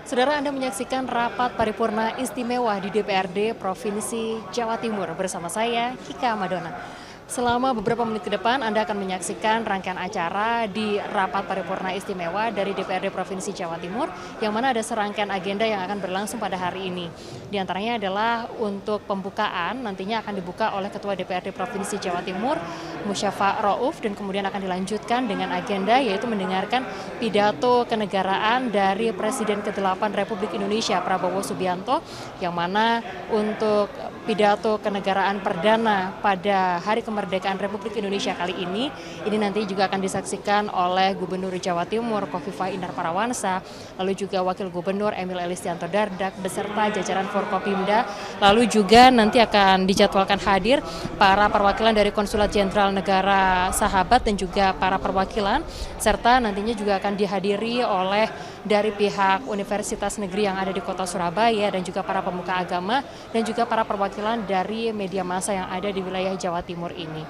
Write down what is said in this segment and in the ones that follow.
Saudara, Anda menyaksikan rapat paripurna istimewa di DPRD Provinsi Jawa Timur bersama saya, Kika Madona. Selama beberapa menit ke depan, Anda akan menyaksikan rangkaian acara di rapat paripurna istimewa dari DPRD Provinsi Jawa Timur, yang mana ada serangkaian agenda yang akan berlangsung pada hari ini. Di antaranya adalah untuk pembukaan, nantinya akan dibuka oleh Ketua DPRD Provinsi Jawa Timur, Musyafa Rauf, dan kemudian akan dilanjutkan dengan agenda yaitu mendengarkan pidato kenegaraan dari Presiden ke-8 Republik Indonesia, Prabowo Subianto, yang mana untuk pidato kenegaraan perdana pada Hari Kemerdekaan Republik Indonesia kali ini nanti juga akan disaksikan oleh Gubernur Jawa Timur Khofifah Indar Parawansa, lalu juga Wakil Gubernur Emil Elistianto Dardak beserta jajaran Forkopimda, lalu juga nanti akan dijadwalkan hadir para perwakilan dari Konsulat Jenderal Negara Sahabat dan juga para perwakilan, serta nantinya juga akan dihadiri oleh dari pihak Universitas Negeri yang ada di Kota Surabaya dan juga para pemuka agama dan juga para perwakilan dari media massa yang ada di wilayah Jawa Timur ini.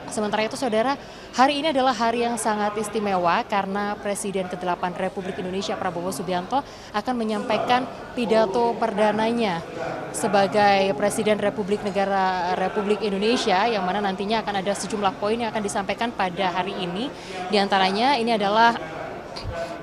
Sementara itu, saudara, hari ini adalah hari yang sangat istimewa karena Presiden ke-8 Republik Indonesia Prabowo Subianto akan menyampaikan pidato perdananya sebagai Presiden Republik Indonesia, yang mana nantinya akan ada sejumlah poin yang akan disampaikan pada hari ini. Di antaranya ini adalah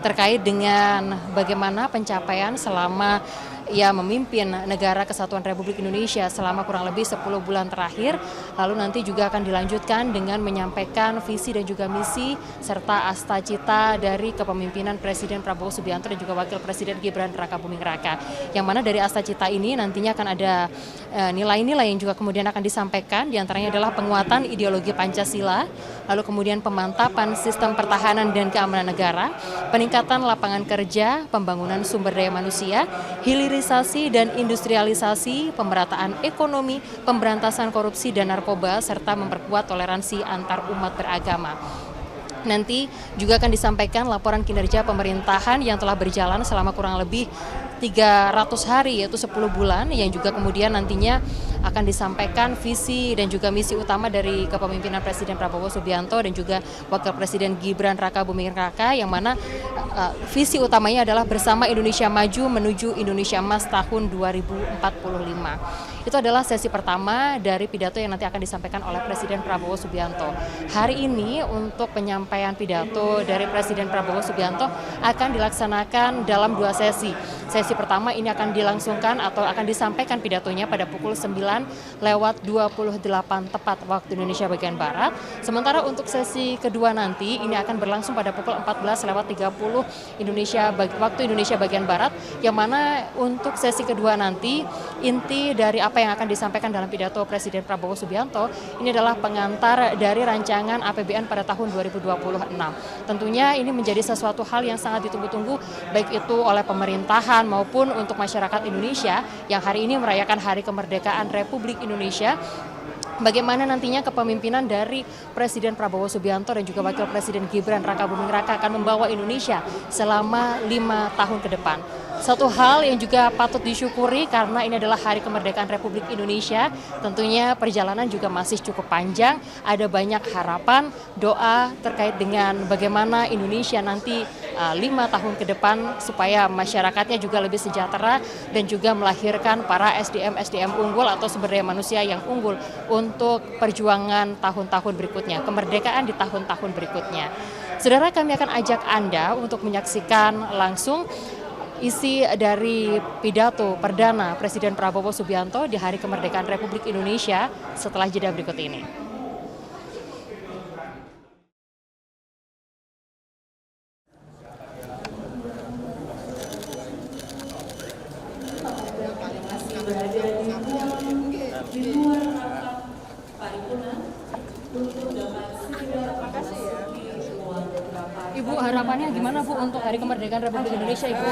terkait dengan bagaimana pencapaian selama ia memimpin negara kesatuan Republik Indonesia selama kurang lebih 10 bulan terakhir. Lalu nanti juga akan dilanjutkan dengan menyampaikan visi dan juga misi serta asta cita dari kepemimpinan Presiden Prabowo Subianto dan juga Wakil Presiden Gibran Rakabuming Raka. Yang mana dari asta cita ini nantinya akan ada nilai-nilai yang juga kemudian akan disampaikan, diantaranya adalah penguatan ideologi Pancasila, lalu kemudian pemantapan sistem pertahanan dan keamanan negara, peningkatan lapangan kerja, pembangunan sumber daya manusia, hilirisasi dan industrialisasi, pemerataan ekonomi, pemberantasan korupsi dan narkoba, serta memperkuat toleransi antar umat beragama. Nanti juga akan disampaikan laporan kinerja pemerintahan yang telah berjalan selama kurang lebih 300 hari, yaitu 10 bulan, yang juga kemudian nantinya akan disampaikan visi dan juga misi utama dari kepemimpinan Presiden Prabowo Subianto dan juga Wakil Presiden Gibran Rakabuming Raka, yang mana visi utamanya adalah bersama Indonesia Maju menuju Indonesia Emas tahun 2045. Itu adalah sesi pertama dari pidato yang nanti akan disampaikan oleh Presiden Prabowo Subianto. Hari ini untuk penyampaian pidato dari Presiden Prabowo Subianto akan dilaksanakan dalam 2 sesi. Sesi pertama ini akan dilangsungkan atau akan disampaikan pidatonya pada pukul 9:28 tepat waktu Indonesia bagian Barat. Sementara untuk sesi kedua nanti ini akan berlangsung pada pukul 14:30 waktu Indonesia bagian Barat, yang mana untuk sesi kedua nanti inti dari apa yang akan disampaikan dalam pidato Presiden Prabowo Subianto ini adalah pengantar dari rancangan APBN pada tahun 2026. Tentunya ini menjadi sesuatu hal yang sangat ditunggu-tunggu baik itu oleh pemerintahan maupun untuk masyarakat Indonesia yang hari ini merayakan Hari Kemerdekaan Republik Indonesia. Bagaimana nantinya kepemimpinan dari Presiden Prabowo Subianto dan juga Wakil Presiden Gibran Rakabuming Raka akan membawa Indonesia selama 5 tahun ke depan. Satu hal yang juga patut disyukuri karena ini adalah Hari Kemerdekaan Republik Indonesia, tentunya perjalanan juga masih cukup panjang, ada banyak harapan, doa terkait dengan bagaimana Indonesia nanti 5 tahun ke depan supaya masyarakatnya juga lebih sejahtera dan juga melahirkan para SDM unggul atau sumber daya manusia yang unggul untuk perjuangan tahun-tahun berikutnya, kemerdekaan di tahun-tahun berikutnya. Saudara, kami akan ajak Anda untuk menyaksikan langsung isi dari pidato perdana Presiden Prabowo Subianto di Hari Kemerdekaan Republik Indonesia setelah jeda berikut ini. Ibu, harapannya gimana Bu untuk Hari Kemerdekaan Republik Indonesia, Ibu?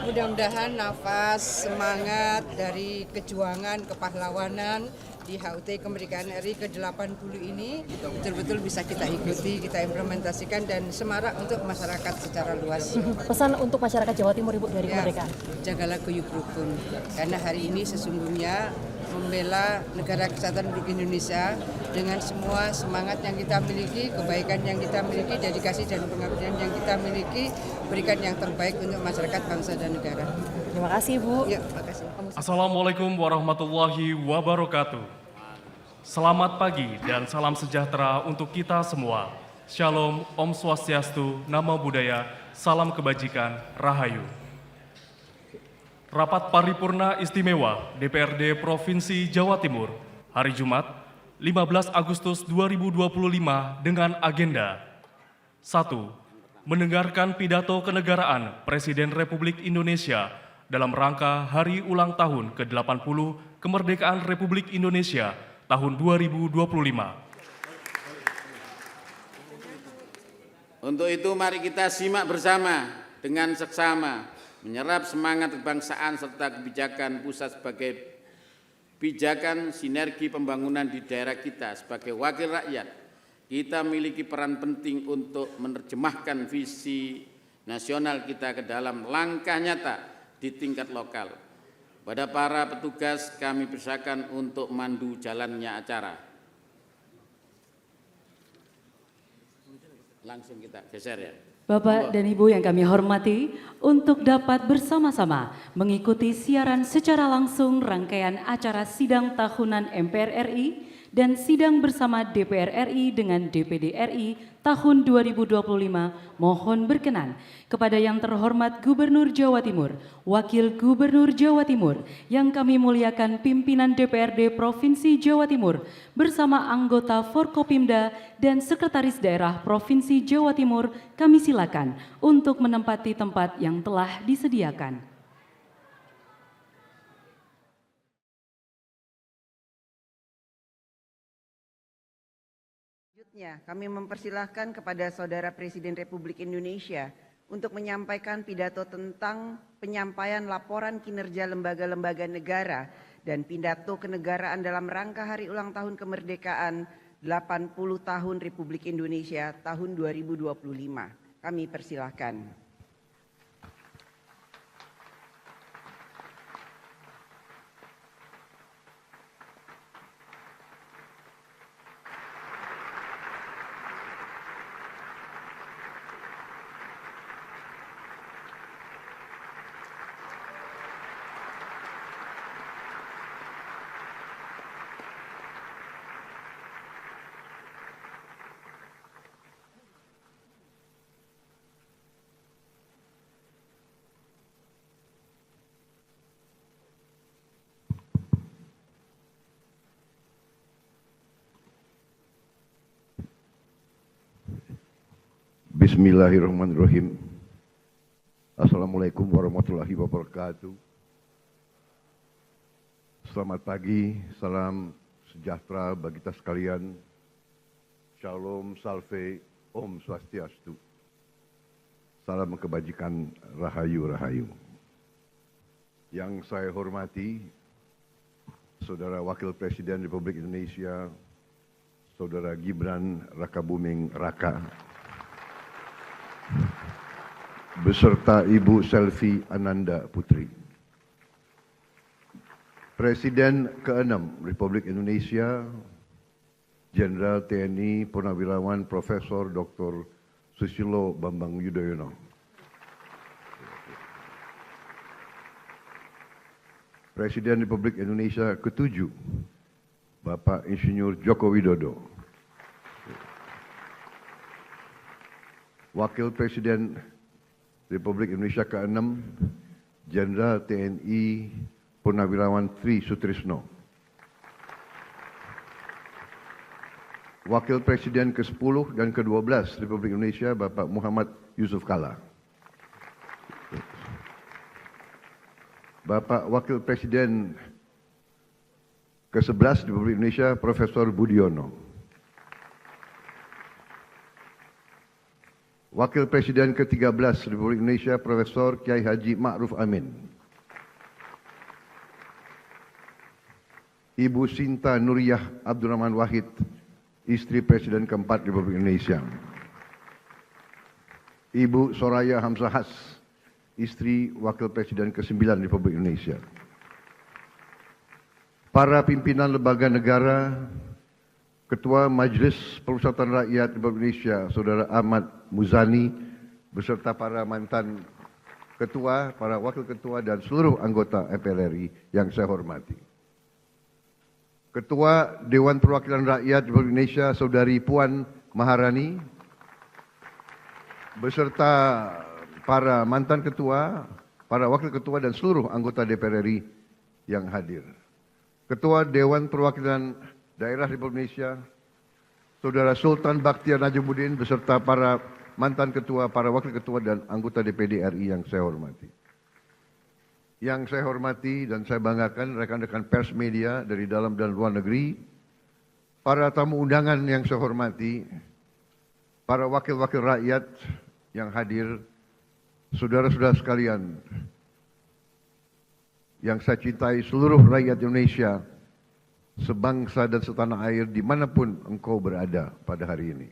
Mudah-mudahan nafas semangat dari kejuangan kepahlawanan di HUT Kemerdekaan RI ke-80 ini betul-betul bisa kita ikuti, kita implementasikan dan semarak untuk masyarakat secara luas. Pesan untuk masyarakat Jawa Timur Ibu dari kemerdekaan. Jagalah guyub rukun, karena hari ini sesungguhnya membela negara kesatuan Republik Indonesia dengan semua semangat yang kita miliki, kebaikan yang kita miliki, dedikasi dan pengabdian yang kita miliki, berikan yang terbaik untuk masyarakat, bangsa dan negara. Terima kasih Bu. Ya, terima kasih. Assalamualaikum warahmatullahi wabarakatuh. Selamat pagi dan salam sejahtera untuk kita semua. Shalom, Om Swastiastu, Namo Buddhaya, salam kebajikan, Rahayu. Rapat Paripurna Istimewa DPRD Provinsi Jawa Timur, hari Jumat, 15 Agustus 2025 dengan agenda 1. Mendengarkan pidato kenegaraan Presiden Republik Indonesia dalam rangka Hari Ulang Tahun ke-80 Kemerdekaan Republik Indonesia tahun 2025. Untuk itu mari kita simak bersama dengan seksama, menyerap semangat kebangsaan serta kebijakan pusat sebagai pijakan sinergi pembangunan di daerah kita. Sebagai wakil rakyat, kita memiliki peran penting untuk menerjemahkan visi nasional kita ke dalam langkah nyata di tingkat lokal. Pada para petugas kami persilakan untuk mandu jalannya acara. Langsung kita geser ya. Bapak dan Ibu yang kami hormati, untuk dapat bersama-sama mengikuti siaran secara langsung rangkaian acara sidang tahunan MPR RI dan sidang bersama DPR RI dengan DPD RI tahun 2025, mohon berkenan kepada yang terhormat Gubernur Jawa Timur, Wakil Gubernur Jawa Timur, yang kami muliakan pimpinan DPRD Provinsi Jawa Timur bersama anggota Forkopimda dan Sekretaris Daerah Provinsi Jawa Timur, kami silakan untuk menempati tempat yang telah disediakan. Kami mempersilahkan kepada Saudara Presiden Republik Indonesia untuk menyampaikan pidato tentang penyampaian laporan kinerja lembaga-lembaga negara dan pidato kenegaraan dalam rangka Hari Ulang Tahun Kemerdekaan 80 Tahun Republik Indonesia tahun 2025. Kami persilahkan. Bismillahirrahmanirrahim. Assalamualaikum warahmatullahi wabarakatuh. Selamat pagi, salam sejahtera bagi kita sekalian. Shalom, salve, Om Swastiastu. Salam kebajikan, Rahayu, Rahayu. Yang saya hormati, Saudara Wakil Presiden Republik Indonesia, Saudara Gibran Rakabuming Raka, beserta Ibu Selvi Ananda Putri. Presiden ke-6 Republik Indonesia, Jenderal TNI Purnawirawan Profesor Dr. Susilo Bambang Yudhoyono. Presiden Republik Indonesia ke-7, Bapak Insinyur Joko Widodo. Wakil Presiden Republik Indonesia ke-6, Jenderal TNI Purnawirawan Tri Sutrisno. Wakil Presiden ke-10 dan ke-12 Republik Indonesia, Bapak Muhammad Yusuf Kalla. Bapak Wakil Presiden ke-11 Republik Indonesia, Profesor Budiono. Wakil Presiden ke-13 Republik Indonesia, Profesor Kiai Haji Ma'ruf Amin. Ibu Sinta Nuriyah Abdurrahman Wahid, istri Presiden keempat Republik Indonesia. Ibu Soraya Hamzahas, istri Wakil Presiden ke-9 Republik Indonesia. Para pimpinan lembaga negara, Ketua Majelis Permusyawaratan Rakyat Republik Indonesia, Saudara Ahmad Muzani, beserta para mantan ketua, para wakil ketua, dan seluruh anggota MPR RI yang saya hormati. Ketua Dewan Perwakilan Rakyat Republik Indonesia, Saudari Puan Maharani, beserta para mantan ketua, para wakil ketua, dan seluruh anggota DPR RI yang hadir. Ketua Dewan Perwakilan Daerah Republik Indonesia, Saudara Sultan Bakhtiar Najumuddin, beserta para mantan ketua, para wakil ketua, dan anggota DPD RI yang saya hormati. Yang saya hormati dan saya banggakan rekan-rekan pers media dari dalam dan luar negeri, para tamu undangan yang saya hormati, para wakil-wakil rakyat yang hadir, saudara-saudara sekalian, yang saya cintai, seluruh rakyat Indonesia, sebangsa dan setanah air dimanapun engkau berada pada hari ini.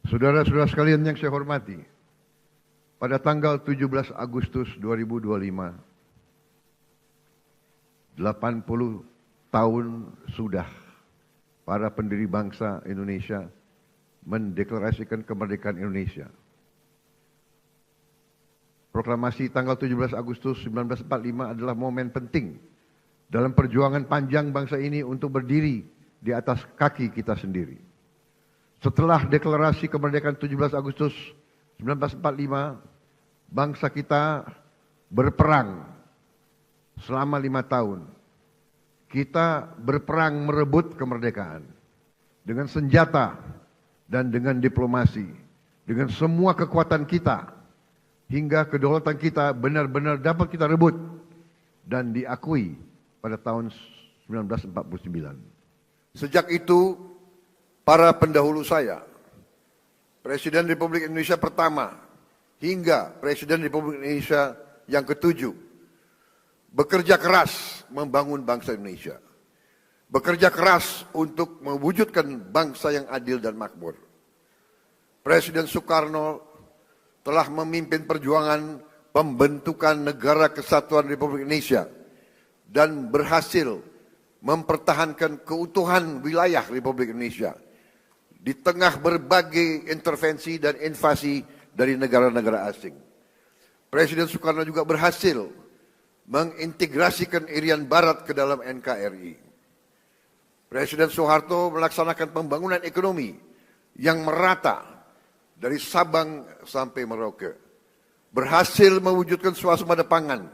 Saudara-saudara sekalian yang saya hormati, pada tanggal 17 Agustus 2025, 80 tahun sudah para pendiri bangsa Indonesia mendeklarasikan kemerdekaan Indonesia. Proklamasi tanggal 17 Agustus 1945 adalah momen penting dalam perjuangan panjang bangsa ini untuk berdiri di atas kaki kita sendiri. Setelah deklarasi kemerdekaan 17 Agustus 1945, bangsa kita berperang selama 5 tahun. Kita berperang merebut kemerdekaan dengan senjata dan dengan diplomasi, dengan semua kekuatan kita, hingga kedaulatan kita benar-benar dapat kita rebut dan diakui pada tahun 1949. Sejak itu, para pendahulu saya, Presiden Republik Indonesia pertama hingga Presiden Republik Indonesia yang ke-7, bekerja keras membangun bangsa Indonesia. Bekerja keras untuk mewujudkan bangsa yang adil dan makmur. Presiden Soekarno telah memimpin perjuangan pembentukan Negara Kesatuan Republik Indonesia dan berhasil mempertahankan keutuhan wilayah Republik Indonesia di tengah berbagai intervensi dan invasi dari negara-negara asing. Presiden Soekarno juga berhasil mengintegrasikan Irian Barat ke dalam NKRI. Presiden Soeharto melaksanakan pembangunan ekonomi yang merata dari Sabang sampai Merauke. Berhasil mewujudkan swasembada pangan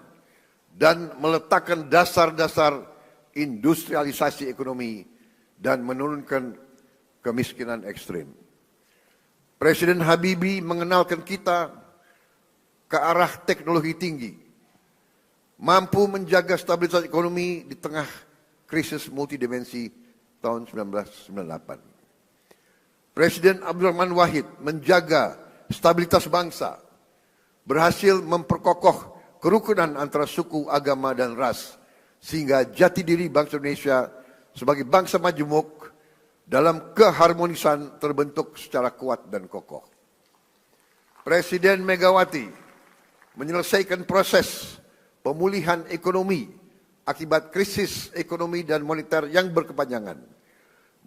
dan meletakkan dasar-dasar industrialisasi ekonomi dan menurunkan kemiskinan ekstrim. Presiden Habibie mengenalkan kita ke arah teknologi tinggi, mampu menjaga stabilitas ekonomi di tengah krisis multidimensi tahun 1998. Presiden Abdurrahman Wahid menjaga stabilitas bangsa, berhasil memperkokoh kerukunan antara suku, agama, dan ras, sehingga jati diri bangsa Indonesia sebagai bangsa majemuk dalam keharmonisan terbentuk secara kuat dan kokoh. Presiden Megawati menyelesaikan proses pemulihan ekonomi akibat krisis ekonomi dan moneter yang berkepanjangan,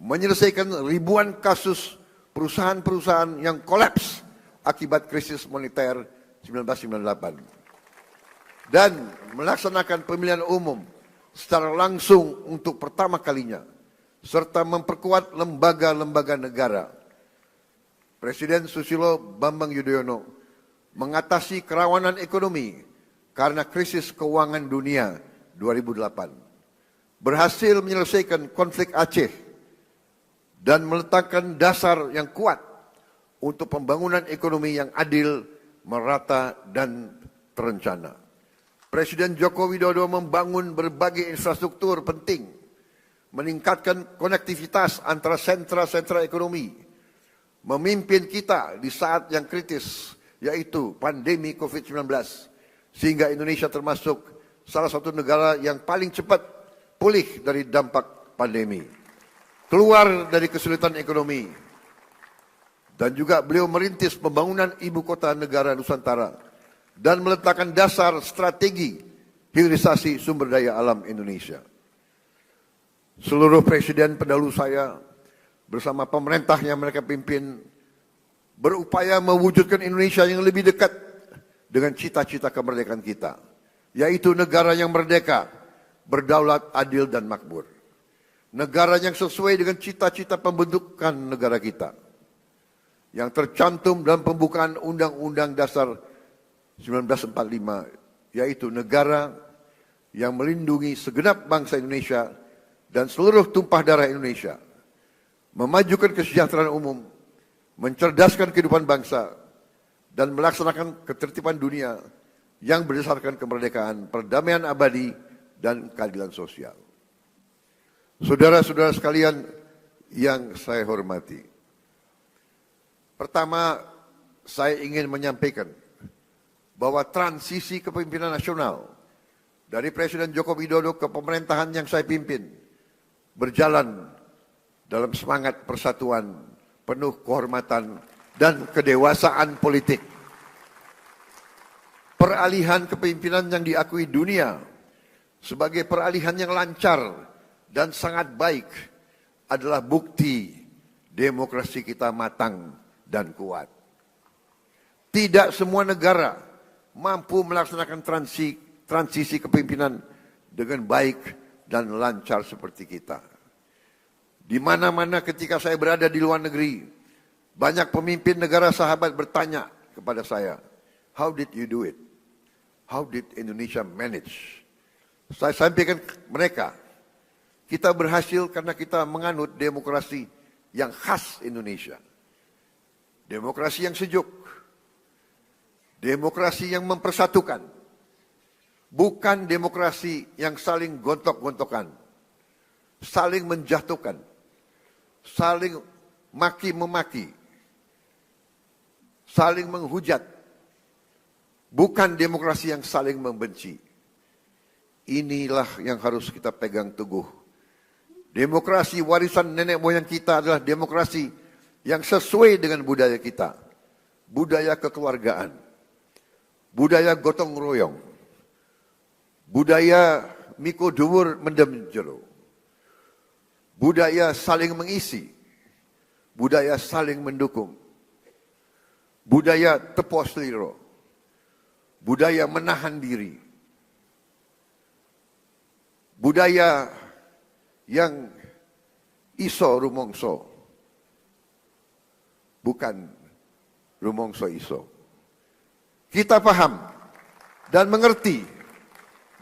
menyelesaikan ribuan kasus perusahaan-perusahaan yang kolaps akibat krisis moneter 1998, dan melaksanakan pemilihan umum secara langsung untuk pertama kalinya, serta memperkuat lembaga-lembaga negara. Presiden Susilo Bambang Yudhoyono mengatasi kerawanan ekonomi karena krisis keuangan dunia 2008. Berhasil menyelesaikan konflik Aceh dan meletakkan dasar yang kuat untuk pembangunan ekonomi yang adil, merata, dan terencana. Presiden Joko Widodo membangun berbagai infrastruktur penting, meningkatkan konektivitas antara sentra-sentra ekonomi, memimpin kita di saat yang kritis, yaitu pandemi COVID-19, sehingga Indonesia termasuk salah satu negara yang paling cepat pulih dari dampak pandemi, keluar dari kesulitan ekonomi, dan juga beliau merintis pembangunan ibu kota negara Nusantara dan meletakkan dasar strategi hilirisasi sumber daya alam Indonesia. Seluruh presiden pendahulu saya bersama pemerintah yang mereka pimpin berupaya mewujudkan Indonesia yang lebih dekat dengan cita-cita kemerdekaan kita, yaitu negara yang merdeka, berdaulat, adil, dan makmur. Negara yang sesuai dengan cita-cita pembentukan negara kita, yang tercantum dalam pembukaan Undang-Undang Dasar 1945, yaitu negara yang melindungi segenap bangsa Indonesia dan seluruh tumpah darah Indonesia, memajukan kesejahteraan umum, mencerdaskan kehidupan bangsa, dan melaksanakan ketertiban dunia yang berdasarkan kemerdekaan, perdamaian abadi, dan keadilan sosial. Saudara-saudara sekalian yang saya hormati, pertama saya ingin menyampaikan bahwa transisi kepemimpinan nasional dari Presiden Joko Widodo ke pemerintahan yang saya pimpin berjalan dalam semangat persatuan, penuh kehormatan dan kedewasaan politik. Peralihan kepemimpinan yang diakui dunia sebagai peralihan yang lancar dan sangat baik adalah bukti demokrasi kita matang dan kuat. Tidak semua negara mampu melaksanakan transisi kepemimpinan dengan baik dan lancar seperti kita. Di mana-mana ketika saya berada di luar negeri, banyak pemimpin negara sahabat bertanya kepada saya, "How did you do it? How did Indonesia manage?" Saya sampaikan ke mereka, kita berhasil karena kita menganut demokrasi yang khas Indonesia. Demokrasi yang sejuk, demokrasi yang mempersatukan, bukan demokrasi yang saling gontok-gontokan, saling menjatuhkan, saling maki-memaki, saling menghujat, bukan demokrasi yang saling membenci. Inilah yang harus kita pegang teguh. Demokrasi warisan nenek moyang kita adalah demokrasi yang sesuai dengan budaya kita. Budaya kekeluargaan, budaya gotong royong, budaya miko dhuwur mendem jero, budaya saling mengisi, budaya saling mendukung, budaya tepo sliro, budaya menahan diri, budaya yang iso rumongso, bukan rumongso iso. Kita paham dan mengerti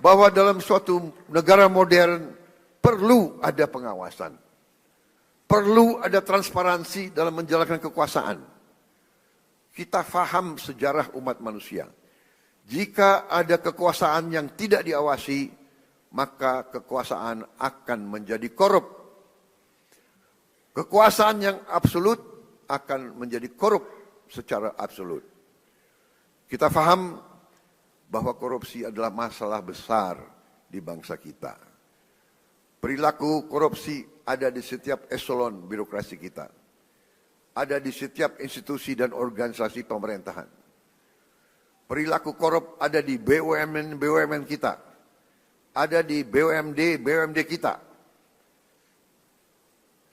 bahwa dalam suatu negara modern perlu ada pengawasan, perlu ada transparansi dalam menjalankan kekuasaan. Kita paham sejarah umat manusia. Jika ada kekuasaan yang tidak diawasi, maka kekuasaan akan menjadi korup. Kekuasaan yang absolut akan menjadi korup secara absolut. Kita paham bahwa korupsi adalah masalah besar di bangsa kita. Perilaku korupsi ada di setiap eselon birokrasi kita. Ada di setiap institusi dan organisasi pemerintahan. Perilaku korup ada di BUMN kita. Ada di BUMD kita.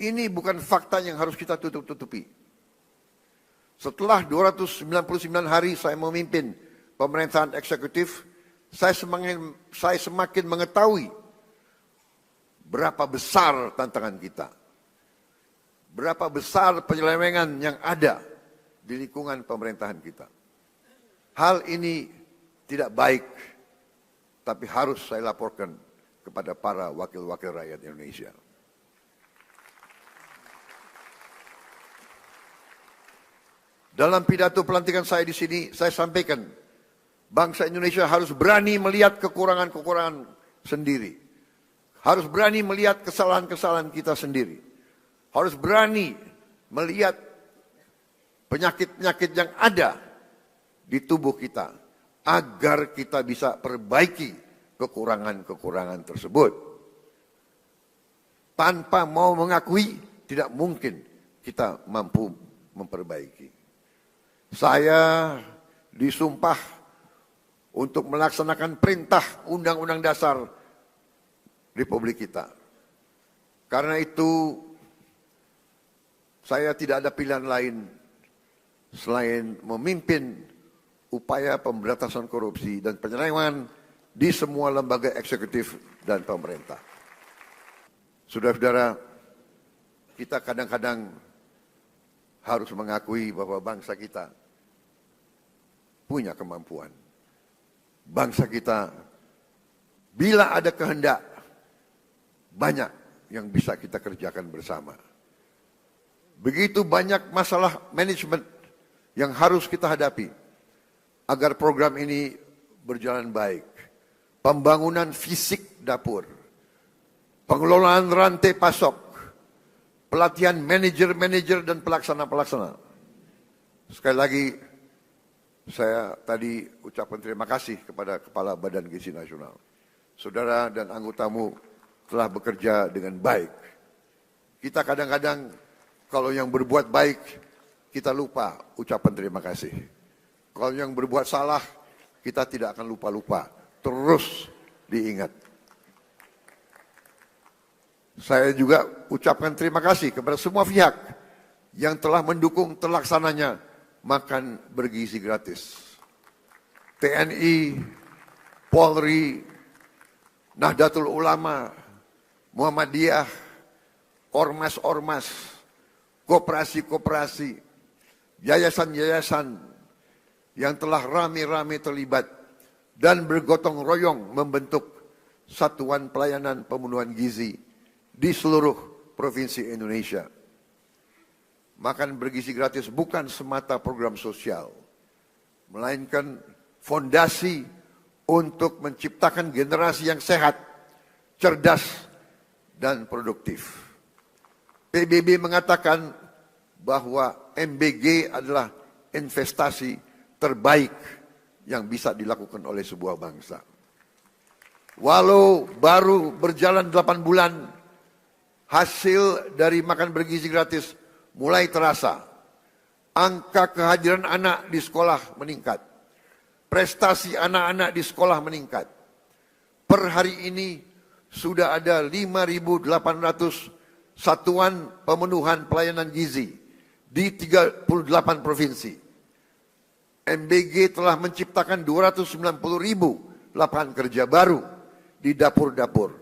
Ini bukan fakta yang harus kita tutup-tutupi. Setelah 299 hari saya memimpin pemerintahan eksekutif, saya semakin mengetahui berapa besar tantangan kita. Berapa besar penyelewengan yang ada di lingkungan pemerintahan kita. Hal ini tidak baik, tapi harus saya laporkan kepada para wakil-wakil rakyat Indonesia. Dalam pidato pelantikan saya di sini, saya sampaikan, bangsa Indonesia harus berani melihat kekurangan-kekurangan sendiri. Harus berani melihat kesalahan-kesalahan kita sendiri. Harus berani melihat penyakit-penyakit yang ada di tubuh kita, agar kita bisa perbaiki kekurangan-kekurangan tersebut. tanpa mau mengakui tidak mungkin kita mampu memperbaiki. Saya disumpah untuk melaksanakan perintah Undang-Undang Dasar Republik kita. Karena itu saya tidak ada pilihan lain selain memimpin upaya pemberantasan korupsi dan penyelewengan di semua lembaga eksekutif dan pemerintah. Saudara-saudara, kita kadang-kadang harus mengakui bahwa bangsa kita punya kemampuan. Bangsa kita, bila ada kehendak, banyak yang bisa kita kerjakan bersama. Begitu banyak masalah manajemen yang harus kita hadapi agar program ini berjalan baik. Pembangunan fisik dapur, pengelolaan rantai pasok, pelatihan manajer-manajer dan pelaksana-pelaksana. Sekali lagi, saya tadi ucapkan terima kasih kepada Kepala Badan Gizi Nasional. Saudara dan anggotamu telah bekerja dengan baik. Kita kadang-kadang kalau yang berbuat baik, kita lupa ucapan terima kasih. Kalau yang berbuat salah, kita tidak akan lupa-lupa. Terus diingat. Saya juga ucapkan terima kasih kepada semua pihak yang telah mendukung terlaksananya makan bergizi gratis. TNI, Polri, Nahdlatul Ulama, Muhammadiyah, ormas-ormas, koperasi-koperasi, yayasan-yayasan yang telah rame-rame terlibat dan bergotong royong membentuk Satuan Pelayanan Pemenuhan Gizi di seluruh provinsi Indonesia. Makan bergizi gratis bukan semata program sosial, melainkan fondasi untuk menciptakan generasi yang sehat, cerdas, dan produktif. PBB mengatakan bahwa MBG adalah investasi terbaik yang bisa dilakukan oleh sebuah bangsa. Walau baru berjalan 8 bulan, hasil dari makan bergizi gratis mulai terasa. Angka kehadiran anak di sekolah meningkat. Prestasi anak-anak di sekolah meningkat. Per hari ini sudah ada 5.800 satuan pemenuhan pelayanan gizi di 38 provinsi. MBG telah menciptakan 290.000 lapangan kerja baru di dapur-dapur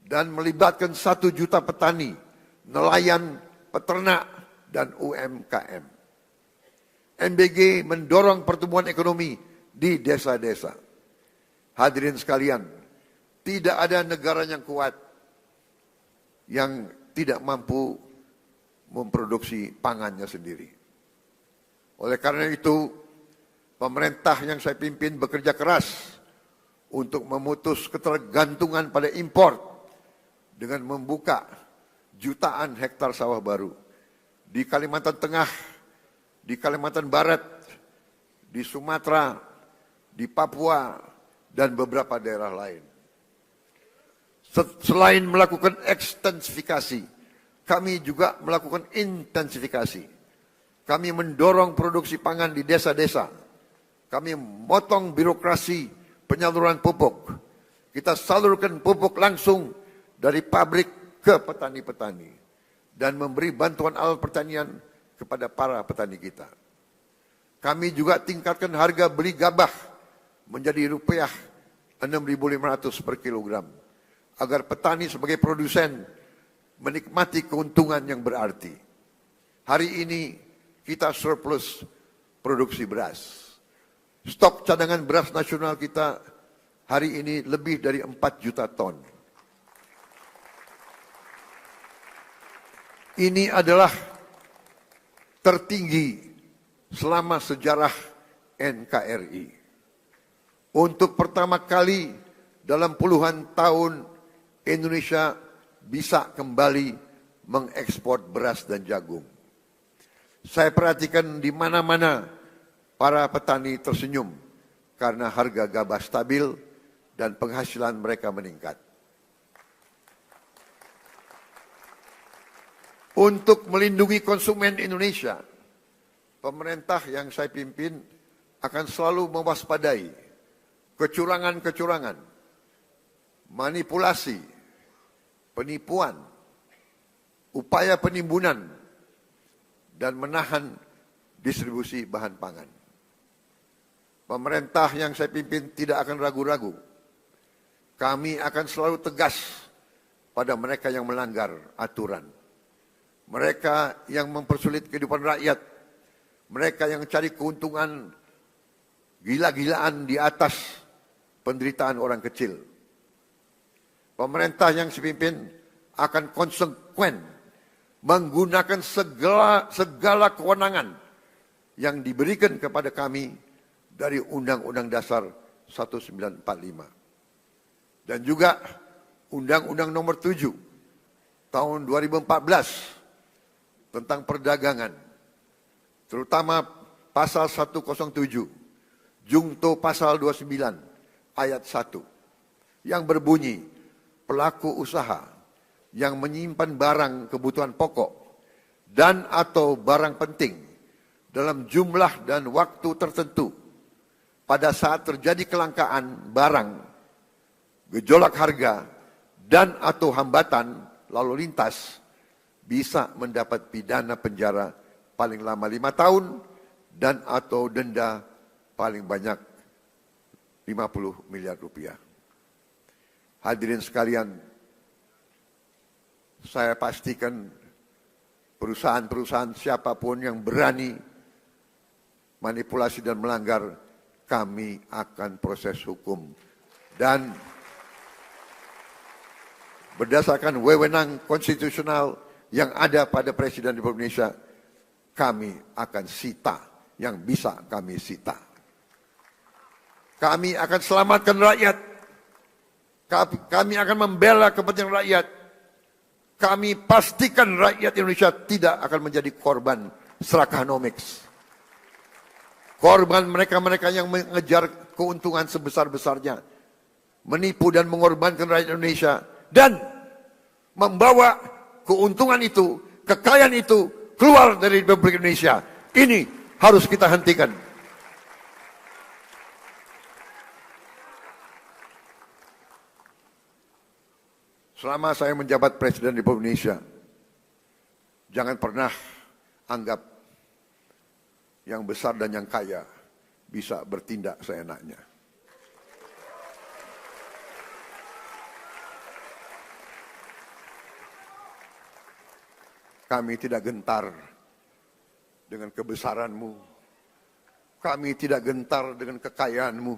dan melibatkan 1 juta petani, nelayan, peternak, dan UMKM. MBG mendorong pertumbuhan ekonomi di desa-desa. Hadirin sekalian, tidak ada negara yang kuat yang tidak mampu memproduksi pangannya sendiri. Oleh karena itu, pemerintah yang saya pimpin bekerja keras untuk memutus ketergantungan pada impor dengan membuka jutaan hektar sawah baru di Kalimantan Tengah, di Kalimantan Barat, di Sumatera, di Papua, dan beberapa daerah lain. Selain melakukan ekstensifikasi, kami juga melakukan intensifikasi. Kami mendorong produksi pangan di desa-desa. Kami memotong birokrasi penyaluran pupuk. Kita salurkan pupuk langsung dari pabrik ke petani-petani. Dan memberi bantuan alat pertanian kepada para petani kita. Kami juga tingkatkan harga beli gabah menjadi rupiah 6.500 per kilogram. Agar petani sebagai produsen menikmati keuntungan yang berarti. Hari ini kita surplus produksi beras. Stok cadangan beras nasional kita hari ini lebih dari 4 juta ton. Ini adalah tertinggi selama sejarah NKRI. Untuk pertama kali dalam puluhan tahun Indonesia bisa kembali mengekspor beras dan jagung. Saya perhatikan di mana-mana para petani tersenyum karena harga gabah stabil dan penghasilan mereka meningkat. Untuk melindungi konsumen Indonesia, pemerintah yang saya pimpin akan selalu mewaspadai kecurangan-kecurangan, manipulasi, penipuan, upaya penimbunan, dan menahan distribusi bahan pangan. Pemerintah yang saya pimpin tidak akan ragu-ragu. Kami akan selalu tegas pada mereka yang melanggar aturan. Mereka yang mempersulit kehidupan rakyat. Mereka yang cari keuntungan gila-gilaan di atas penderitaan orang kecil. Pemerintah yang saya pimpin akan konsekuen menggunakan segala kewenangan yang diberikan kepada kami dari Undang-Undang Dasar 1945. Dan juga Undang-Undang Nomor 7 tahun 2014 tentang perdagangan, terutama pasal 107, Jungto pasal 29 ayat 1 yang berbunyi pelaku usaha yang menyimpan barang kebutuhan pokok dan atau barang penting dalam jumlah dan waktu tertentu pada saat terjadi kelangkaan barang, gejolak harga, dan atau hambatan lalu lintas bisa mendapat pidana penjara paling lama 5 tahun dan atau denda paling banyak 50 miliar rupiah. Hadirin sekalian, saya pastikan perusahaan-perusahaan siapapun yang berani manipulasi dan melanggar, kami akan proses hukum. Dan berdasarkan wewenang konstitusional yang ada pada Presiden Republik Indonesia, kami akan sita yang bisa kami sita. Kami akan selamatkan rakyat. Kami akan membela kepentingan rakyat. Kami pastikan rakyat Indonesia tidak akan menjadi korban serakanomics. Korban mereka-mereka yang mengejar keuntungan sebesar-besarnya, menipu dan mengorbankan rakyat Indonesia, dan membawa keuntungan itu, kekayaan itu keluar dari Republik Indonesia. Ini harus kita hentikan. Selama saya menjabat Presiden Republik Indonesia, jangan pernah anggap yang besar dan yang kaya bisa bertindak seenaknya. Kami tidak gentar dengan kebesaranmu. Kami tidak gentar dengan kekayaanmu.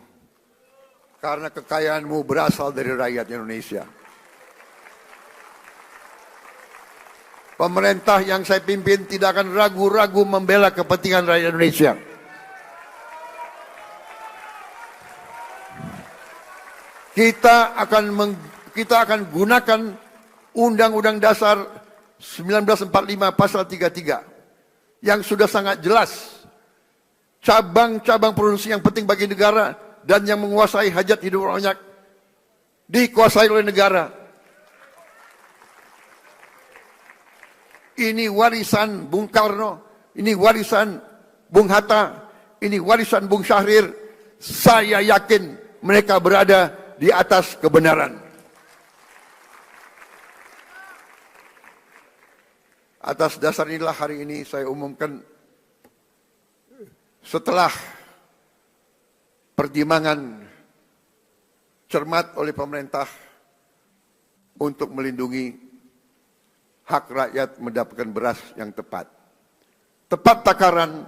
Karena kekayaanmu berasal dari rakyat Indonesia. Pemerintah yang saya pimpin tidak akan ragu-ragu membela kepentingan rakyat Indonesia. Kita akan gunakan Undang-Undang Dasar 1945 pasal 33 yang sudah sangat jelas. Cabang-cabang produksi yang penting bagi negara dan yang menguasai hajat hidup banyak dikuasai oleh negara. Ini warisan Bung Karno, ini warisan Bung Hatta, ini warisan Bung Syahrir. Saya yakin mereka berada di atas kebenaran. Atas dasar inilah hari ini saya umumkan, setelah pertimbangan cermat oleh pemerintah untuk melindungi hak rakyat mendapatkan beras yang tepat. Tepat takaran,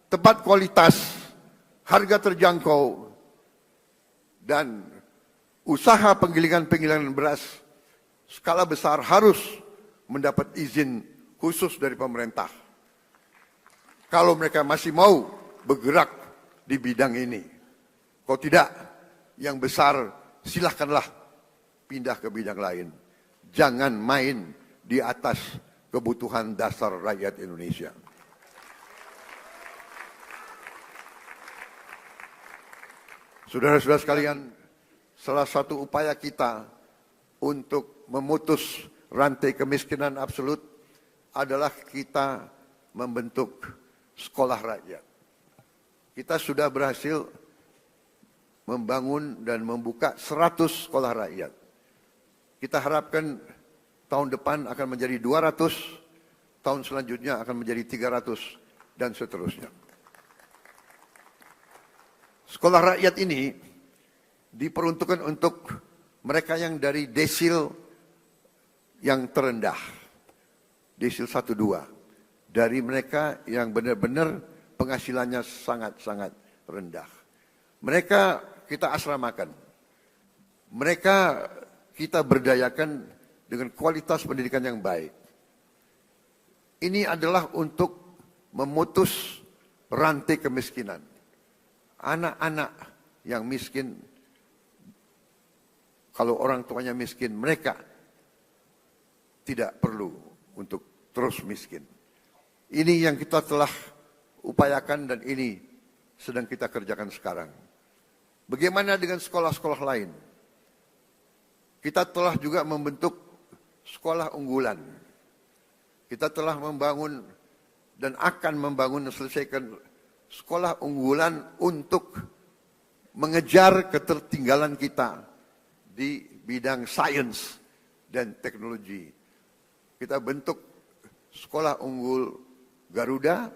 tepat kualitas, harga terjangkau, dan usaha penggilingan beras skala besar harus mendapat izin khusus dari pemerintah. Kalau mereka masih mau bergerak di bidang ini. Kalau tidak, yang besar silahkanlah pindah ke bidang lain. Jangan main di atas kebutuhan dasar rakyat Indonesia. Saudara-saudara sekalian, salah satu upaya kita untuk memutus rantai kemiskinan absolut adalah kita membentuk sekolah rakyat. Kita sudah berhasil membangun dan membuka 100 sekolah rakyat. Kita harapkan tahun depan akan menjadi 200, tahun selanjutnya akan menjadi 300, dan seterusnya. Sekolah rakyat ini diperuntukkan untuk mereka yang dari desil yang terendah, desil 1-2, dari mereka yang benar-benar penghasilannya sangat-sangat rendah. Mereka kita asramakan, mereka kita berdayakan dengan kualitas pendidikan yang baik. Ini adalah untuk memutus rantai kemiskinan. Anak-anak yang miskin, kalau orang tuanya miskin, mereka tidak perlu untuk terus miskin. Ini yang kita telah upayakan dan ini sedang kita kerjakan sekarang. Bagaimana dengan sekolah-sekolah lain? Kita telah juga membentuk sekolah unggulan. Kita telah membangun dan akan membangun dan selesaikan sekolah unggulan untuk mengejar ketertinggalan kita di bidang sains dan teknologi. Kita bentuk sekolah unggul Garuda,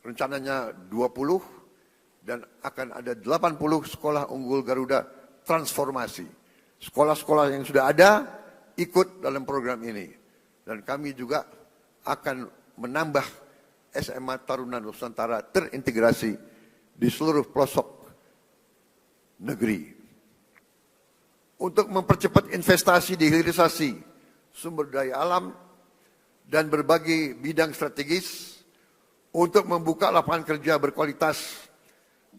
rencananya 20, dan akan ada 80 sekolah unggul Garuda transformasi. Sekolah-sekolah yang sudah ada ikut dalam program ini. Dan kami juga akan menambah SMA Taruna Nusantara terintegrasi di seluruh pelosok negeri. Untuk mempercepat investasi di hilirisasi sumber daya alam dan berbagai bidang strategis, untuk membuka lapangan kerja berkualitas,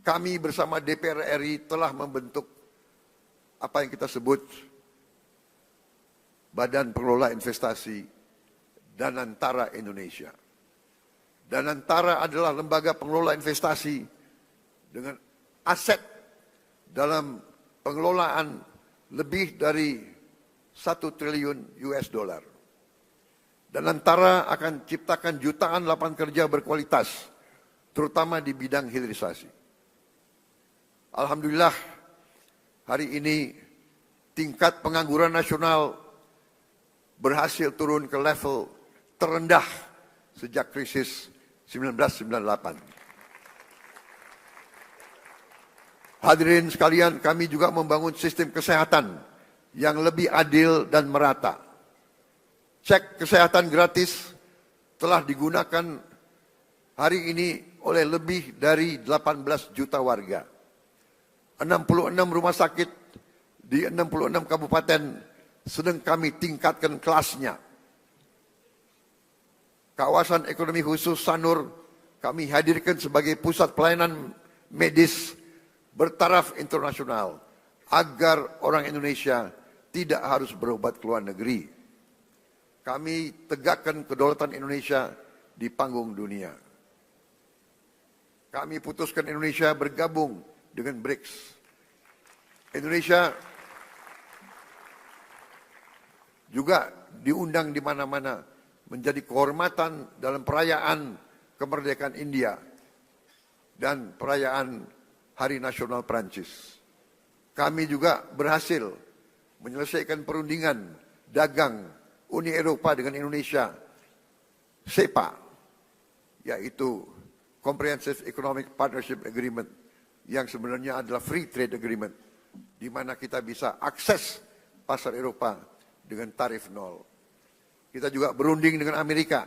kami bersama DPR RI telah membentuk apa yang kita sebut Badan Pengelola Investasi Danantara Indonesia. Danantara adalah lembaga pengelola investasi dengan aset dalam pengelolaan lebih dari 1 triliun US dollar. Danantara akan ciptakan jutaan lapangan kerja berkualitas, terutama di bidang hilirisasi. Alhamdulillah, hari ini tingkat pengangguran nasional berhasil turun ke level terendah sejak krisis 1998. Hadirin sekalian, kami juga membangun sistem kesehatan yang lebih adil dan merata. Cek kesehatan gratis telah digunakan hari ini oleh lebih dari 18 juta warga. 66 rumah sakit di 66 kabupaten sedang kami tingkatkan kelasnya. Kawasan ekonomi khusus Sanur kami hadirkan sebagai pusat pelayanan medis bertaraf internasional agar orang Indonesia tidak harus berobat ke luar negeri. Kami tegakkan kedaulatan Indonesia di panggung dunia. Kami putuskan Indonesia bergabung dengan BRICS. Indonesia juga diundang di mana-mana menjadi kehormatan dalam perayaan kemerdekaan India dan perayaan Hari Nasional Prancis. Kami juga berhasil menyelesaikan perundingan dagang Uni Eropa dengan Indonesia, SEPA, yaitu Comprehensive Economic Partnership Agreement, yang sebenarnya adalah Free Trade Agreement, di mana kita bisa akses pasar Eropa dengan tarif nol. Kita juga berunding dengan Amerika.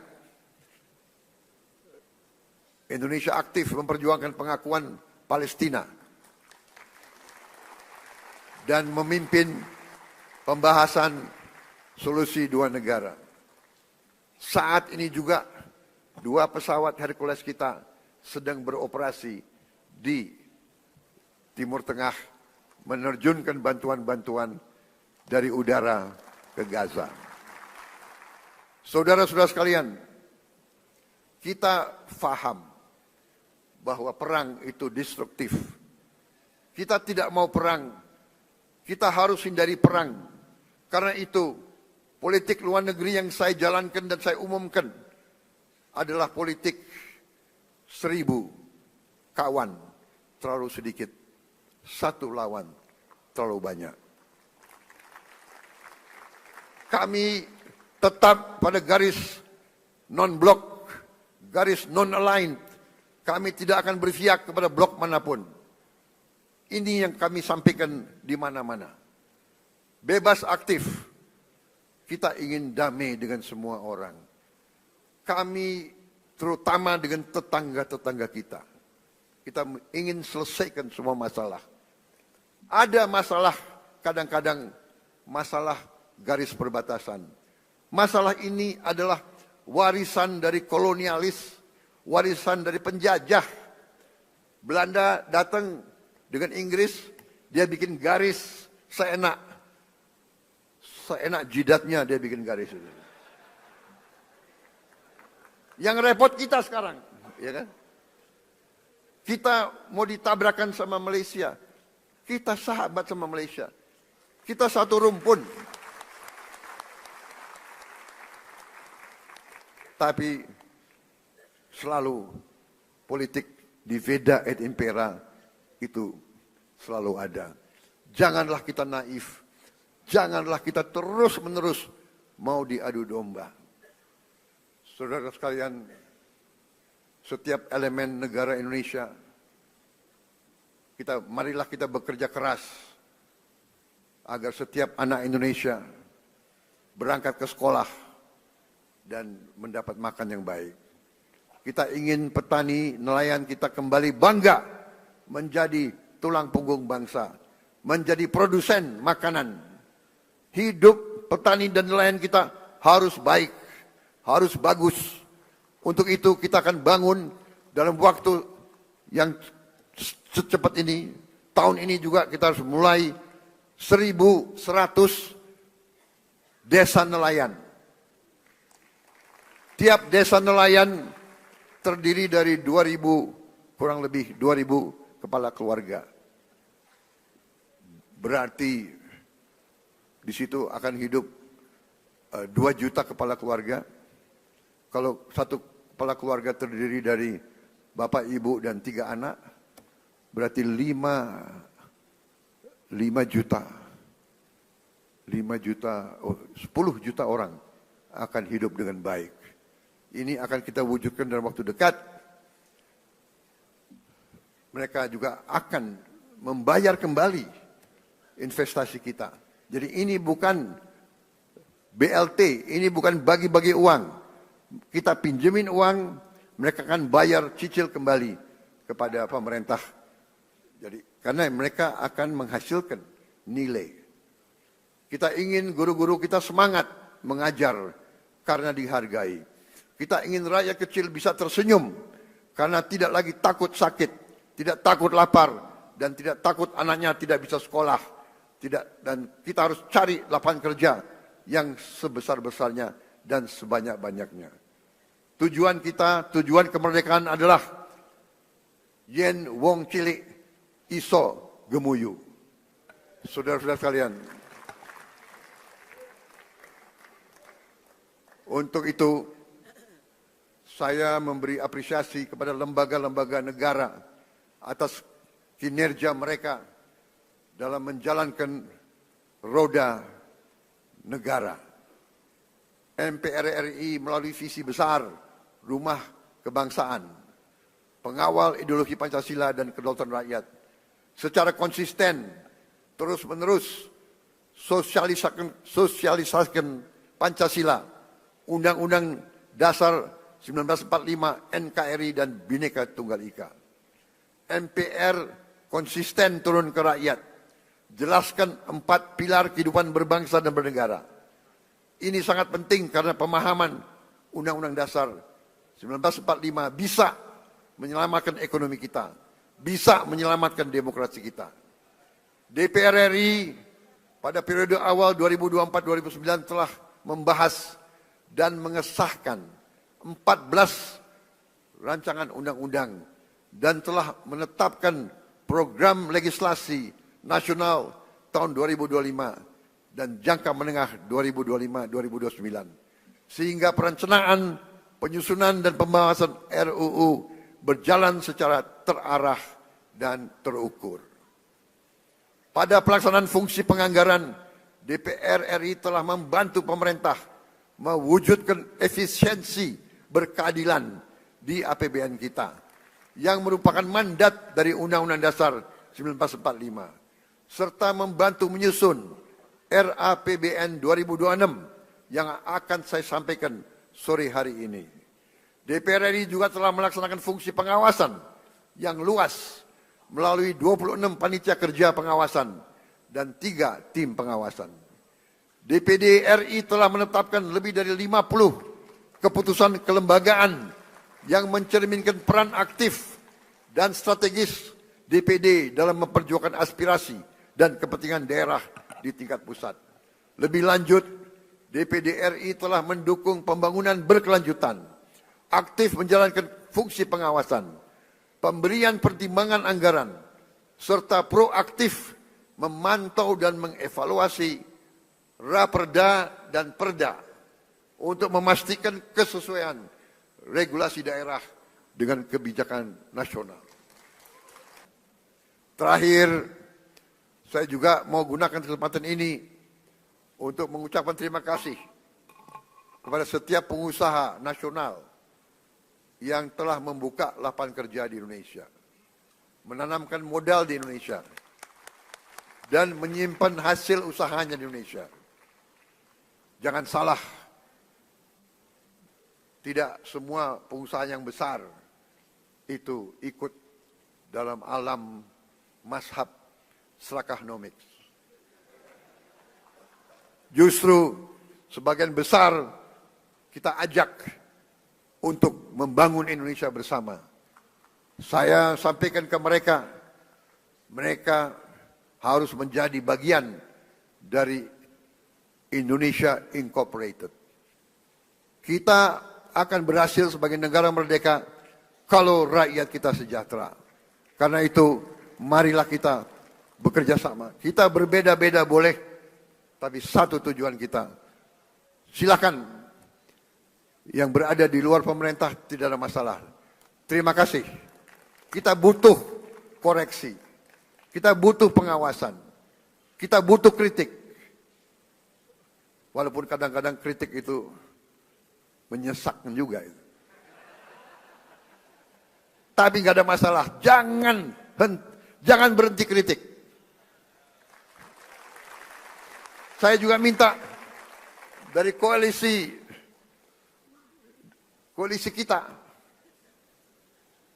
Indonesia aktif memperjuangkan pengakuan Palestina dan memimpin pembahasan solusi dua negara. Saat ini juga 2 pesawat Hercules kita sedang beroperasi di Timur Tengah, menerjunkan bantuan-bantuan dari udara ke Gaza. Saudara-saudara sekalian, kita faham bahwa perang itu destruktif. Kita tidak mau perang. Kita harus hindari perang. Karena itu, politik luar negeri yang saya jalankan dan saya umumkan adalah politik 1000 kawan terlalu sedikit, 1 lawan terlalu banyak. Kami tetap pada garis non-blok, garis non-aligned. Kami tidak akan berpihak kepada blok manapun. Ini yang kami sampaikan di mana-mana. Bebas aktif. Kita ingin damai dengan semua orang. Kami terutama dengan tetangga-tetangga kita. Kita ingin selesaikan semua masalah. Ada masalah, kadang-kadang masalah garis perbatasan. Masalah ini adalah warisan dari kolonialis, warisan dari penjajah. Belanda datang dengan Inggris, dia bikin garis seenak jidatnya, dia bikin garis itu. Yang repot kita sekarang, ya kan? Kita mau ditabrakan sama Malaysia. Kita sahabat sama Malaysia. Kita satu rumpun. Tapi selalu politik divida et impera itu selalu ada. Janganlah kita naif. Janganlah kita terus-menerus mau diadu domba. Saudara sekalian, setiap elemen negara Indonesia, marilah kita bekerja keras agar setiap anak Indonesia berangkat ke sekolah dan mendapat makan yang baik. Kita ingin petani, nelayan kita kembali bangga menjadi tulang punggung bangsa, menjadi produsen makanan. Hidup petani dan nelayan kita harus baik, harus bagus. Untuk itu kita akan bangun dalam waktu yang secepat ini, tahun ini juga kita harus mulai 1.100 desa nelayan. Tiap desa nelayan terdiri dari 2.000, kurang lebih 2.000 kepala keluarga. Berarti di situ akan hidup 2 juta kepala keluarga. Kalau satu kepala keluarga terdiri dari bapak, ibu, dan 3 anak, berarti 5 juta. 10 juta orang akan hidup dengan baik. Ini akan kita wujudkan dalam waktu dekat. Mereka juga akan membayar kembali investasi kita. Jadi ini bukan BLT, ini bukan bagi-bagi uang. Kita pinjemin uang, mereka akan bayar cicil kembali kepada pemerintah. Jadi karena mereka akan menghasilkan nilai. Kita ingin guru-guru kita semangat mengajar karena dihargai. Kita ingin rakyat kecil bisa tersenyum karena tidak lagi takut sakit, tidak takut lapar, dan tidak takut anaknya tidak bisa sekolah. Dan kita harus cari lapangan kerja yang sebesar-besarnya dan sebanyak-banyaknya. Tujuan kita, tujuan kemerdekaan adalah yen wong cilik iso gemuyu. Saudara-saudara sekalian, untuk itu saya memberi apresiasi kepada lembaga-lembaga negara atas kinerja mereka dalam menjalankan roda negara. MPR RI melalui visi besar Rumah Kebangsaan, pengawal ideologi Pancasila dan kedaulatan rakyat, secara konsisten terus-menerus sosialisasikan Pancasila, Undang-Undang Dasar 1945, NKRI, dan Bhinneka Tunggal Ika. MPR konsisten turun ke rakyat, jelaskan 4 pilar kehidupan berbangsa dan bernegara. Ini sangat penting karena pemahaman Undang-Undang Dasar 1945 bisa menyelamatkan ekonomi kita, bisa menyelamatkan demokrasi kita. DPR RI pada periode awal 2024-2029 telah membahas dan mengesahkan 14 rancangan undang-undang dan telah menetapkan program legislasi nasional tahun 2025 dan jangka menengah 2025-2029. Sehingga perencanaan, penyusunan dan pembahasan RUU berjalan secara terarah dan terukur. Pada pelaksanaan fungsi penganggaran, DPR RI telah membantu pemerintah mewujudkan efisiensi berkeadilan di APBN kita yang merupakan mandat dari Undang-Undang Dasar 1945 serta membantu menyusun RAPBN 2026 yang akan saya sampaikan sore hari ini. DPR RI juga telah melaksanakan fungsi pengawasan yang luas melalui 26 panitia kerja pengawasan dan 3 tim pengawasan. DPD RI telah menetapkan lebih dari 50 keputusan kelembagaan yang mencerminkan peran aktif dan strategis DPD dalam memperjuangkan aspirasi dan kepentingan daerah di tingkat pusat. Lebih lanjut, DPD RI telah mendukung pembangunan berkelanjutan, aktif menjalankan fungsi pengawasan, pemberian pertimbangan anggaran, serta proaktif memantau dan mengevaluasi Raperda dan Perda untuk memastikan kesesuaian regulasi daerah dengan kebijakan nasional. Terakhir, saya juga mau gunakan kesempatan ini untuk mengucapkan terima kasih kepada setiap pengusaha nasional yang telah membuka lapangan kerja di Indonesia, menanamkan modal di Indonesia, dan menyimpan hasil usahanya di Indonesia. Jangan salah, tidak semua pengusaha yang besar itu ikut dalam alam mazhab Slakahnomics. Justru sebagian besar kita ajak untuk membangun Indonesia bersama. Saya sampaikan ke mereka, mereka harus menjadi bagian dari Indonesia Incorporated. Kita akan berhasil sebagai negara merdeka kalau rakyat kita sejahtera. Karena itu, marilah kita bekerja sama. Kita berbeda-beda boleh, tapi satu tujuan kita. Silakan yang berada di luar pemerintah tidak ada masalah. Terima kasih. Kita butuh koreksi. Kita butuh pengawasan. Kita butuh kritik. Walaupun kadang-kadang kritik itu menyesakkan juga. Tapi nggak ada masalah. Jangan berhenti kritik. Saya juga minta dari koalisi kita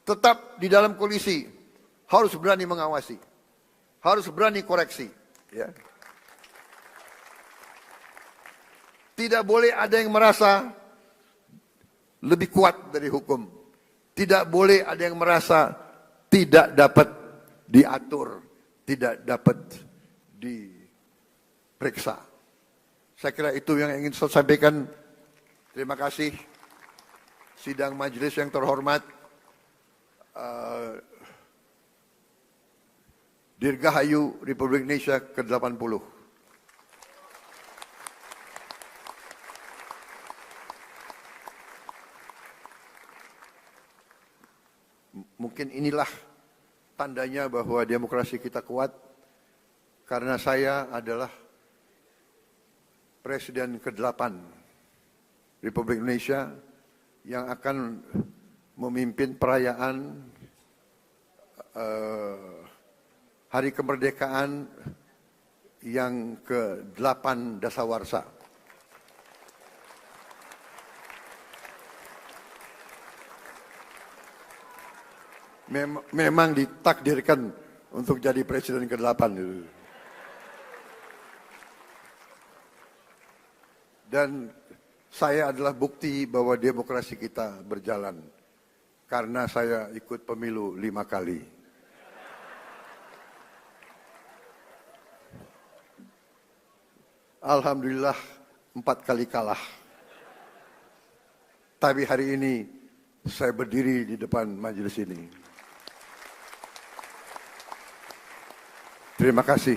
tetap di dalam koalisi harus berani mengawasi, harus berani koreksi. Ya. Tidak boleh ada yang merasa lebih kuat dari hukum. Tidak boleh ada yang merasa tidak dapat diatur, tidak dapat diperiksa. Saya kira itu yang ingin saya sampaikan. Terima kasih. Sidang majelis yang terhormat, Dirgahayu Republik Indonesia ke-80. Mungkin inilah tandanya bahwa demokrasi kita kuat, karena saya adalah Presiden ke-8 Republik Indonesia yang akan memimpin perayaan Hari Kemerdekaan yang ke-8 Dasawarsa. Memang ditakdirkan untuk jadi presiden ke-8. Dan saya adalah bukti bahwa demokrasi kita berjalan. Karena saya ikut pemilu 5 kali. Alhamdulillah 4 kali kalah. Tapi hari ini saya berdiri di depan majelis ini. Terima kasih.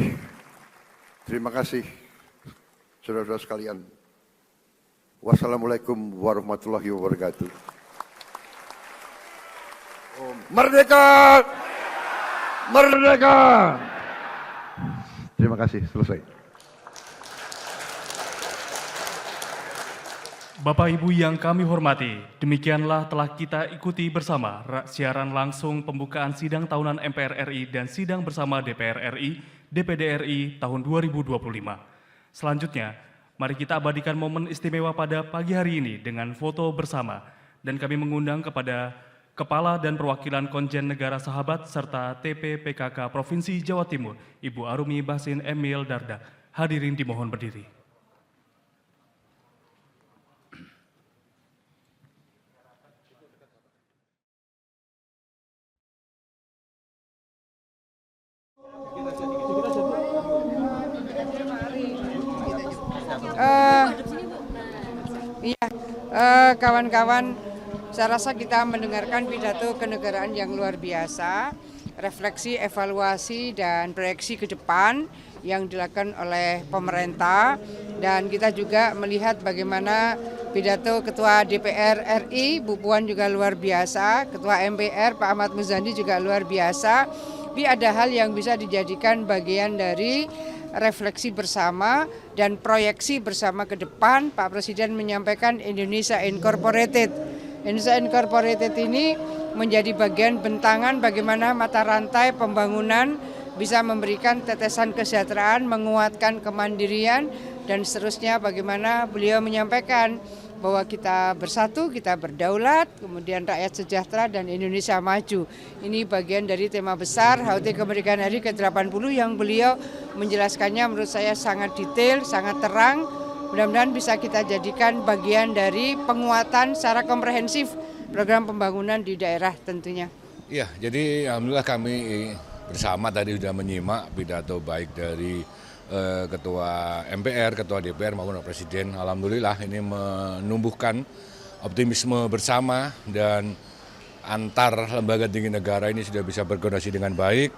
Terima kasih saudara-saudara sekalian, wassalamualaikum warahmatullahi wabarakatuh. Merdeka! Merdeka! Terima kasih, selesai. Bapak Ibu yang kami hormati, demikianlah telah kita ikuti bersama siaran langsung pembukaan sidang tahunan MPR RI dan sidang bersama DPR RI, DPD RI tahun 2025. Selanjutnya, mari kita abadikan momen istimewa pada pagi hari ini dengan foto bersama. Dan kami mengundang kepada Kepala dan Perwakilan Konjen Negara Sahabat serta TP-PKK Provinsi Jawa Timur, Ibu Arumi Basin Emil Dardak. Hadirin dimohon berdiri. Kawan-kawan, saya rasa kita mendengarkan pidato kenegaraan yang luar biasa, refleksi, evaluasi, dan proyeksi ke depan yang dilakukan oleh pemerintah, dan kita juga melihat bagaimana pidato Ketua DPR RI, Bu Puan juga luar biasa, Ketua MPR Pak Ahmad Muzani juga luar biasa. Tapi ada hal yang bisa dijadikan bagian dari refleksi bersama dan proyeksi bersama ke depan. Pak Presiden menyampaikan Indonesia Incorporated. Indonesia Incorporated ini menjadi bagian bentangan bagaimana mata rantai pembangunan bisa memberikan tetesan kesejahteraan, menguatkan kemandirian, dan seterusnya bagaimana beliau menyampaikan bahwa kita bersatu, kita berdaulat, kemudian rakyat sejahtera dan Indonesia maju. Ini bagian dari tema besar HUT Kemerdekaan RI ke-80 yang beliau menjelaskannya menurut saya sangat detail, sangat terang. Mudah-mudahan bisa kita jadikan bagian dari penguatan secara komprehensif program pembangunan di daerah tentunya. Iya, jadi alhamdulillah kami bersama tadi sudah menyimak pidato baik dari Ketua MPR, Ketua DPR maupun Presiden. Alhamdulillah ini menumbuhkan optimisme bersama dan antar lembaga tinggi negara ini sudah bisa berkoordinasi dengan baik.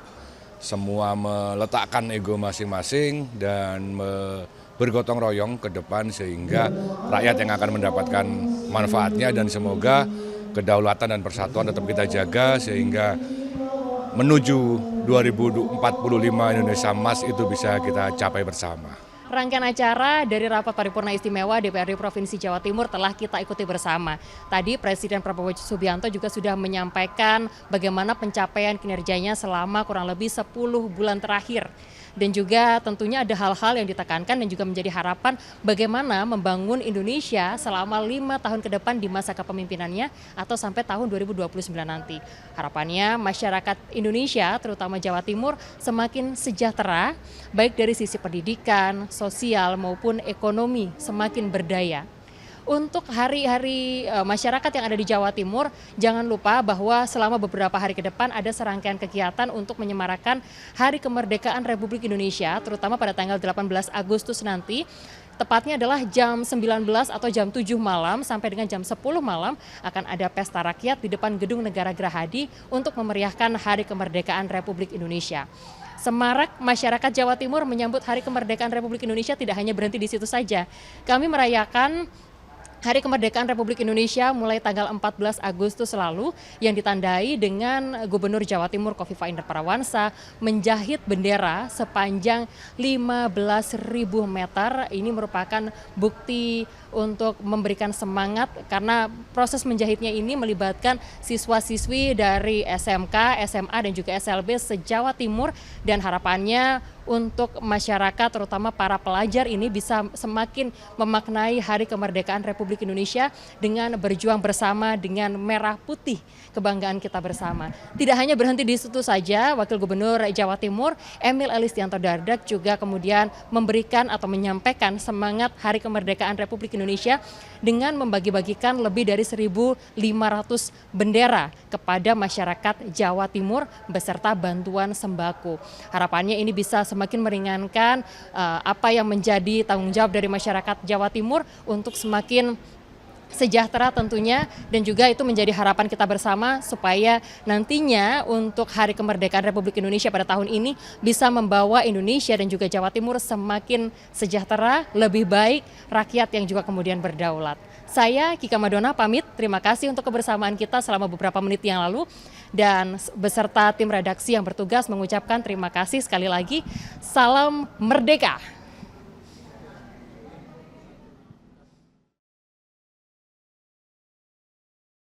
Semua meletakkan ego masing-masing dan bergotong royong ke depan sehingga rakyat yang akan mendapatkan manfaatnya, dan semoga kedaulatan dan persatuan tetap kita jaga sehingga menuju 2045 Indonesia Emas itu bisa kita capai bersama. Rangkaian acara dari Rapat Paripurna Istimewa DPRD Provinsi Jawa Timur telah kita ikuti bersama. Tadi Presiden Prabowo Subianto juga sudah menyampaikan bagaimana pencapaian kinerjanya selama kurang lebih 10 bulan terakhir. Dan juga tentunya ada hal-hal yang ditekankan dan juga menjadi harapan bagaimana membangun Indonesia selama 5 tahun ke depan di masa kepemimpinannya atau sampai tahun 2029 nanti. Harapannya masyarakat Indonesia terutama Jawa Timur semakin sejahtera baik dari sisi pendidikan, sosial maupun ekonomi, semakin berdaya. Untuk hari-hari masyarakat yang ada di Jawa Timur, jangan lupa bahwa selama beberapa hari ke depan ada serangkaian kegiatan untuk menyemarakan Hari Kemerdekaan Republik Indonesia, terutama pada tanggal 18 Agustus nanti. Tepatnya adalah jam 19 atau jam 7 malam sampai dengan jam 10 malam akan ada pesta rakyat di depan Gedung Negara Gerahadi untuk memeriahkan Hari Kemerdekaan Republik Indonesia. Semarak masyarakat Jawa Timur menyambut Hari Kemerdekaan Republik Indonesia tidak hanya berhenti di situ saja. Kami merayakan Hari Kemerdekaan Republik Indonesia mulai tanggal 14 Agustus lalu yang ditandai dengan Gubernur Jawa Timur Kofifa Indar Parawansa menjahit bendera sepanjang 15.000 meter. Ini merupakan bukti untuk memberikan semangat karena proses menjahitnya ini melibatkan siswa-siswi dari SMK, SMA dan juga SLB se-Jawa Timur, dan harapannya untuk masyarakat terutama para pelajar ini bisa semakin memaknai Hari Kemerdekaan Republik Indonesia dengan berjuang bersama dengan merah putih kebanggaan kita bersama. Tidak hanya berhenti di situ saja, Wakil Gubernur Jawa Timur Emil Elistianto Dardak juga kemudian memberikan atau menyampaikan semangat Hari Kemerdekaan Republik Indonesia dengan membagi-bagikan lebih dari 1.500 bendera kepada masyarakat Jawa Timur beserta bantuan sembako. Harapannya ini bisa semakin meringankan apa yang menjadi tanggung jawab dari masyarakat Jawa Timur untuk semakin sejahtera tentunya, dan juga itu menjadi harapan kita bersama supaya nantinya untuk Hari Kemerdekaan Republik Indonesia pada tahun ini bisa membawa Indonesia dan juga Jawa Timur semakin sejahtera, lebih baik, rakyat yang juga kemudian berdaulat. Saya Kika Madona pamit, terima kasih untuk kebersamaan kita selama beberapa menit yang lalu, dan beserta tim redaksi yang bertugas mengucapkan terima kasih sekali lagi. Salam merdeka!